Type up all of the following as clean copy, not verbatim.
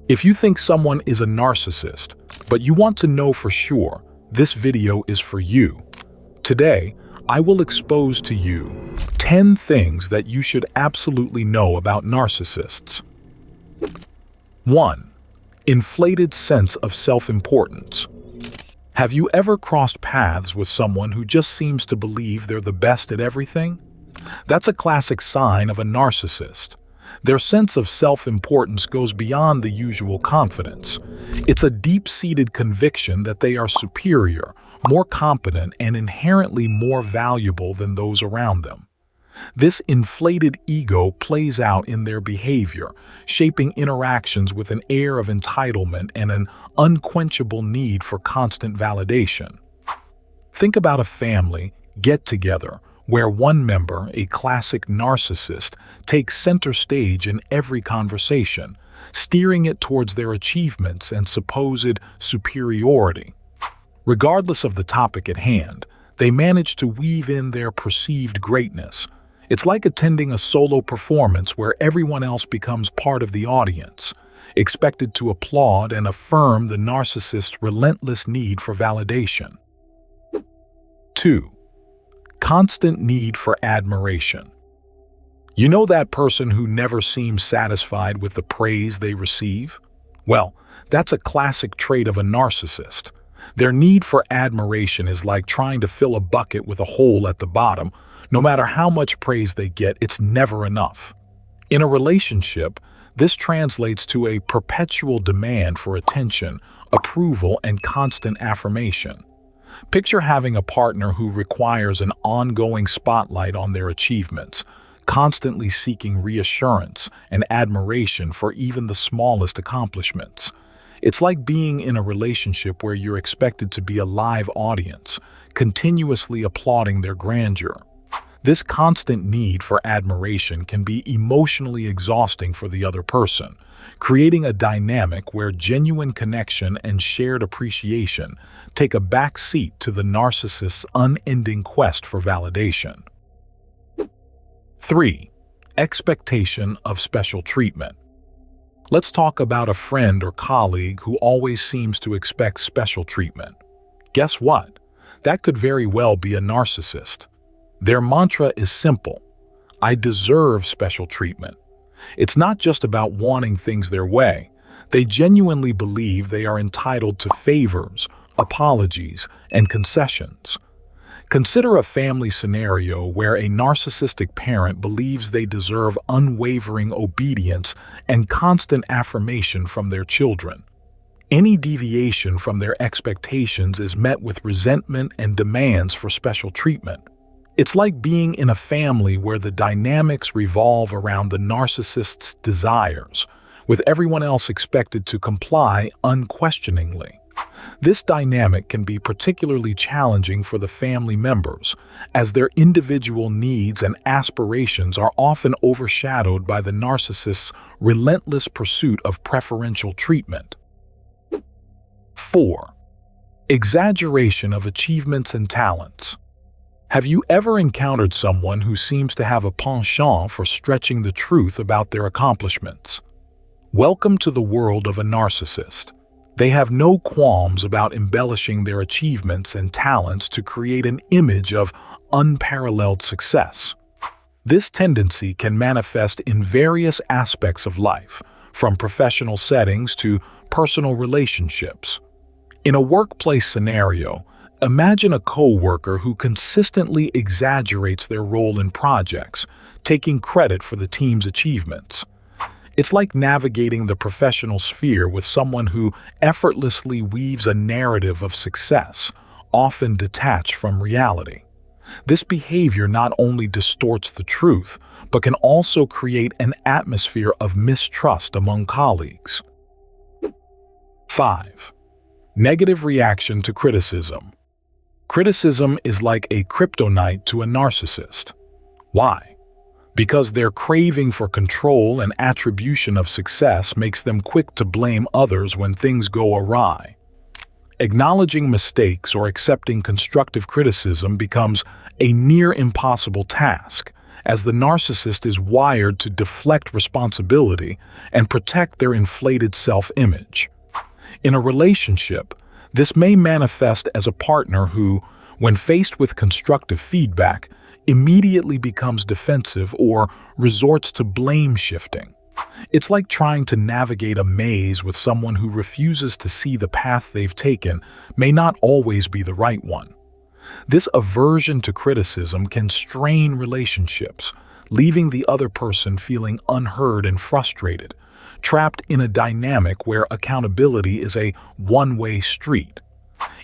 If you think someone is a narcissist, but you want to know for sure, this video is for you. Today, I will expose to you 10 things that you should absolutely know about narcissists. 1. Inflated sense of self-importance. Have you ever crossed paths with someone who just seems to believe they're the best at everything? That's a classic sign of a narcissist. Their sense of self-importance goes beyond the usual confidence. It's a deep-seated conviction that they are superior, more competent, and inherently more valuable than those around them. This inflated ego plays out in their behavior, shaping interactions with an air of entitlement and an unquenchable need for constant validation. Think about a family get-together where one member, a classic narcissist, takes center stage in every conversation, steering it towards their achievements and supposed superiority. Regardless of the topic at hand, they manage to weave in their perceived greatness. It's like attending a solo performance where everyone else becomes part of the audience, expected to applaud and affirm the narcissist's relentless need for validation. 2. Constant need for admiration. You know that person who never seems satisfied with the praise they receive? Well, that's a classic trait of a narcissist. Their need for admiration is like trying to fill a bucket with a hole at the bottom. No matter how much praise they get, it's never enough. In a relationship, this translates to a perpetual demand for attention, approval, and constant affirmation. Picture having a partner who requires an ongoing spotlight on their achievements, constantly seeking reassurance and admiration for even the smallest accomplishments. It's like being in a relationship where you're expected to be a live audience, continuously applauding their grandeur. This constant need for admiration can be emotionally exhausting for the other person, creating a dynamic where genuine connection and shared appreciation take a back seat to the narcissist's unending quest for validation. 3. Expectation of special treatment. Let's talk about a friend or colleague who always seems to expect special treatment. Guess what? That could very well be a narcissist. Their mantra is simple: I deserve special treatment. It's not just about wanting things their way. They genuinely believe they are entitled to favors, apologies, and concessions. Consider a family scenario where a narcissistic parent believes they deserve unwavering obedience and constant affirmation from their children. Any deviation from their expectations is met with resentment and demands for special treatment. It's like being in a family where the dynamics revolve around the narcissist's desires, with everyone else expected to comply unquestioningly. This dynamic can be particularly challenging for the family members, as their individual needs and aspirations are often overshadowed by the narcissist's relentless pursuit of preferential treatment. 4. Exaggeration of achievements and talents. Have you ever encountered someone who seems to have a penchant for stretching the truth about their accomplishments? Welcome to the world of a narcissist. They have no qualms about embellishing their achievements and talents to create an image of unparalleled success. This tendency can manifest in various aspects of life, from professional settings to personal relationships. In a workplace scenario, imagine a coworker who consistently exaggerates their role in projects, taking credit for the team's achievements. It's like navigating the professional sphere with someone who effortlessly weaves a narrative of success, often detached from reality. This behavior not only distorts the truth, but can also create an atmosphere of mistrust among colleagues. 5. Negative reaction to criticism. Criticism is like a kryptonite to a narcissist. Why? Because their craving for control and attribution of success makes them quick to blame others when things go awry. Acknowledging mistakes or accepting constructive criticism becomes a near impossible task, as the narcissist is wired to deflect responsibility and protect their inflated self-image. In a relationship, this may manifest as a partner who, when faced with constructive feedback, immediately becomes defensive or resorts to blame shifting. It's like trying to navigate a maze with someone who refuses to see the path they've taken may not always be the right one. This aversion to criticism can strain relationships, leaving the other person feeling unheard and frustrated, trapped in a dynamic where accountability is a one-way street.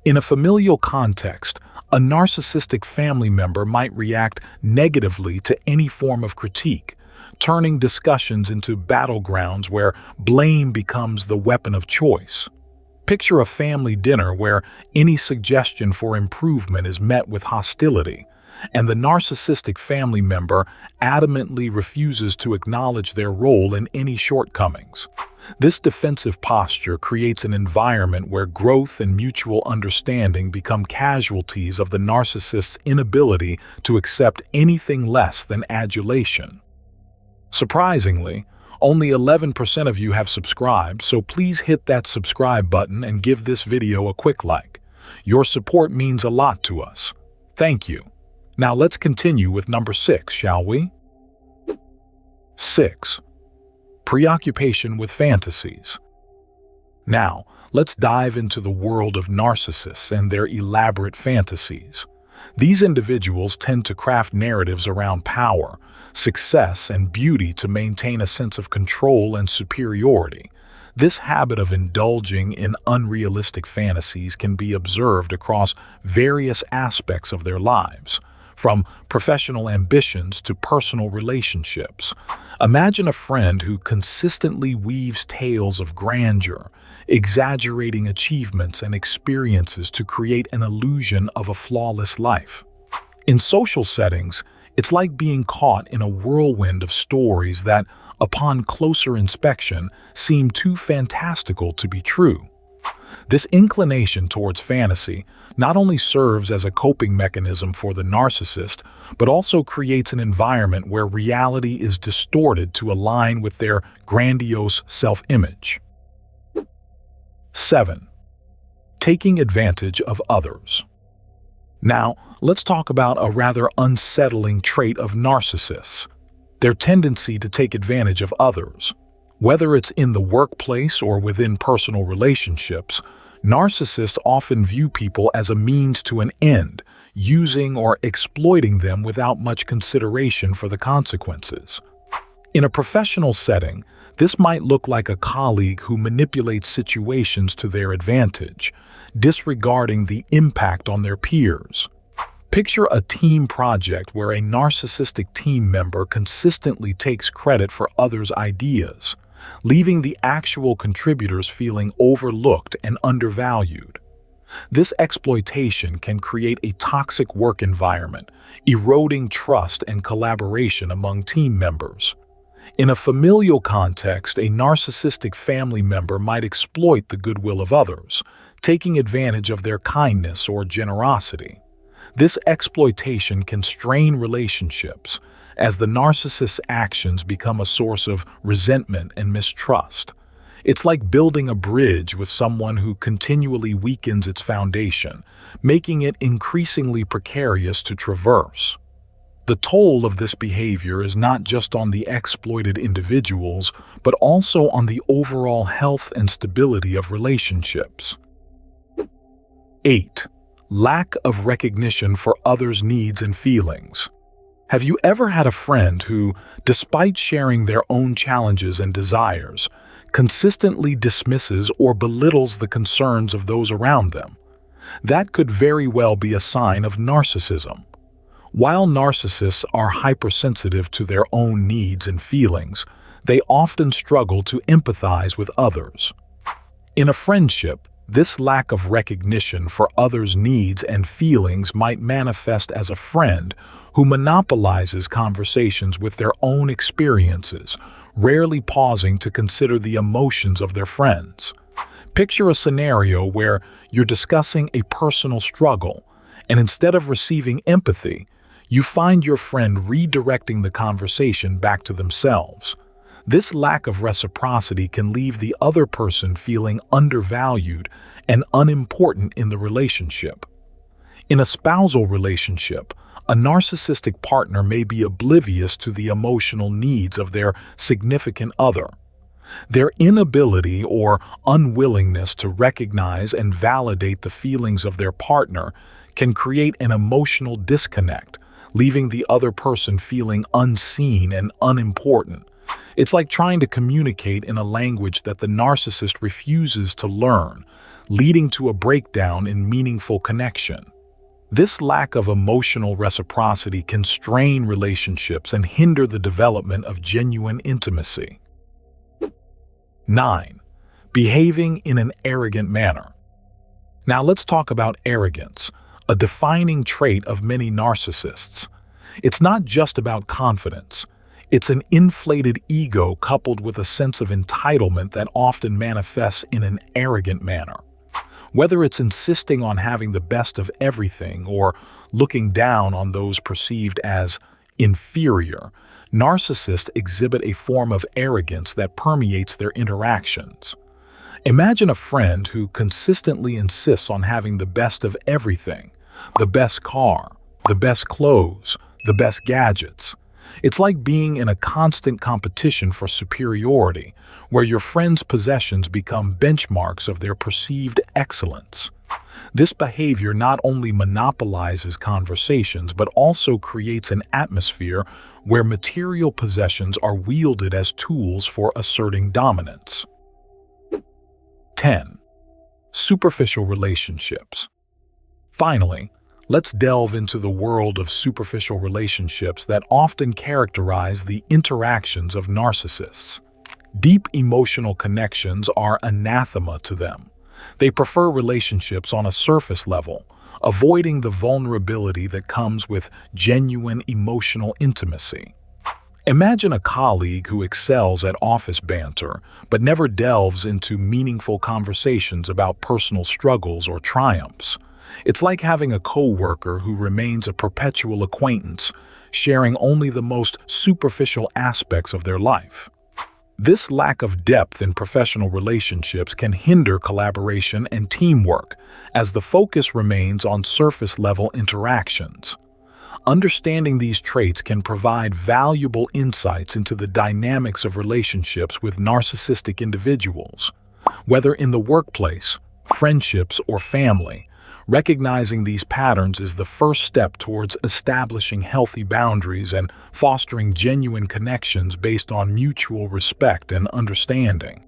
In a familial context, a narcissistic family member might react negatively to any form of critique, turning discussions into battlegrounds where blame becomes the weapon of choice. Picture a family dinner where any suggestion for improvement is met with hostility, and the narcissistic family member adamantly refuses to acknowledge their role in any shortcomings. This defensive posture creates an environment where growth and mutual understanding become casualties of the narcissist's inability to accept anything less than adulation. Surprisingly, only 11% of you have subscribed, so please hit that subscribe button and give this video a quick like. Your support means a lot to us. Thank you. Now let's continue with number 6, shall we? 6. Preoccupation with fantasies. Now, let's dive into the world of narcissists and their elaborate fantasies. These individuals tend to craft narratives around power, success, and beauty to maintain a sense of control and superiority. This habit of indulging in unrealistic fantasies can be observed across various aspects of their lives, from professional ambitions to personal relationships. Imagine a friend who consistently weaves tales of grandeur, exaggerating achievements and experiences to create an illusion of a flawless life. In social settings, it's like being caught in a whirlwind of stories that, upon closer inspection, seem too fantastical to be true. This inclination towards fantasy not only serves as a coping mechanism for the narcissist, but also creates an environment where reality is distorted to align with their grandiose self-image. 7. Taking advantage of others. Now, let's talk about a rather unsettling trait of narcissists: their tendency to take advantage of others. Whether it's in the workplace or within personal relationships, narcissists often view people as a means to an end, using or exploiting them without much consideration for the consequences. In a professional setting, this might look like a colleague who manipulates situations to their advantage, disregarding the impact on their peers. Picture a team project where a narcissistic team member consistently takes credit for others' ideas, leaving the actual contributors feeling overlooked and undervalued. This exploitation can create a toxic work environment, eroding trust and collaboration among team members. In a familial context, a narcissistic family member might exploit the goodwill of others, taking advantage of their kindness or generosity. This exploitation can strain relationships, as the narcissist's actions become a source of resentment and mistrust. It's like building a bridge with someone who continually weakens its foundation, making it increasingly precarious to traverse. The toll of this behavior is not just on the exploited individuals, but also on the overall health and stability of relationships. 8. Lack of recognition for others' needs and feelings. Have you ever had a friend who, despite sharing their own challenges and desires, consistently dismisses or belittles the concerns of those around them? That could very well be a sign of narcissism. While narcissists are hypersensitive to their own needs and feelings, they often struggle to empathize with others. In a friendship, this lack of recognition for others' needs and feelings might manifest as a friend who monopolizes conversations with their own experiences, rarely pausing to consider the emotions of their friends. Picture a scenario where you're discussing a personal struggle, and instead of receiving empathy, You find your friend redirecting the conversation back to themselves. This lack of reciprocity can leave the other person feeling undervalued and unimportant in the relationship. In a spousal relationship, a narcissistic partner may be oblivious to the emotional needs of their significant other. Their inability or unwillingness to recognize and validate the feelings of their partner can create an emotional disconnect, leaving the other person feeling unseen and unimportant. It's like trying to communicate in a language that the narcissist refuses to learn, leading to a breakdown in meaningful connection. This lack of emotional reciprocity can strain relationships and hinder the development of genuine intimacy. 9. Behaving in an arrogant manner. Now let's talk about arrogance, a defining trait of many narcissists. It's not just about confidence. It's an inflated ego coupled with a sense of entitlement that often manifests in an arrogant manner. Whether it's insisting on having the best of everything or looking down on those perceived as inferior, narcissists exhibit a form of arrogance that permeates their interactions. Imagine a friend who consistently insists on having the best of everything, the best car, the best clothes, the best gadgets. It's like being in a constant competition for superiority, where your friend's possessions become benchmarks of their perceived excellence. This behavior not only monopolizes conversations, but also creates an atmosphere where material possessions are wielded as tools for asserting dominance. 10. Superficial relationships. Finally, let's delve into the world of superficial relationships that often characterize the interactions of narcissists. Deep emotional connections are anathema to them. They prefer relationships on a surface level, avoiding the vulnerability that comes with genuine emotional intimacy. Imagine a colleague who excels at office banter, but never delves into meaningful conversations about personal struggles or triumphs. It's like having a coworker who remains a perpetual acquaintance, sharing only the most superficial aspects of their life. This lack of depth in professional relationships can hinder collaboration and teamwork, as the focus remains on surface-level interactions. Understanding these traits can provide valuable insights into the dynamics of relationships with narcissistic individuals. Whether in the workplace, friendships, or family, recognizing these patterns is the first step towards establishing healthy boundaries and fostering genuine connections based on mutual respect and understanding.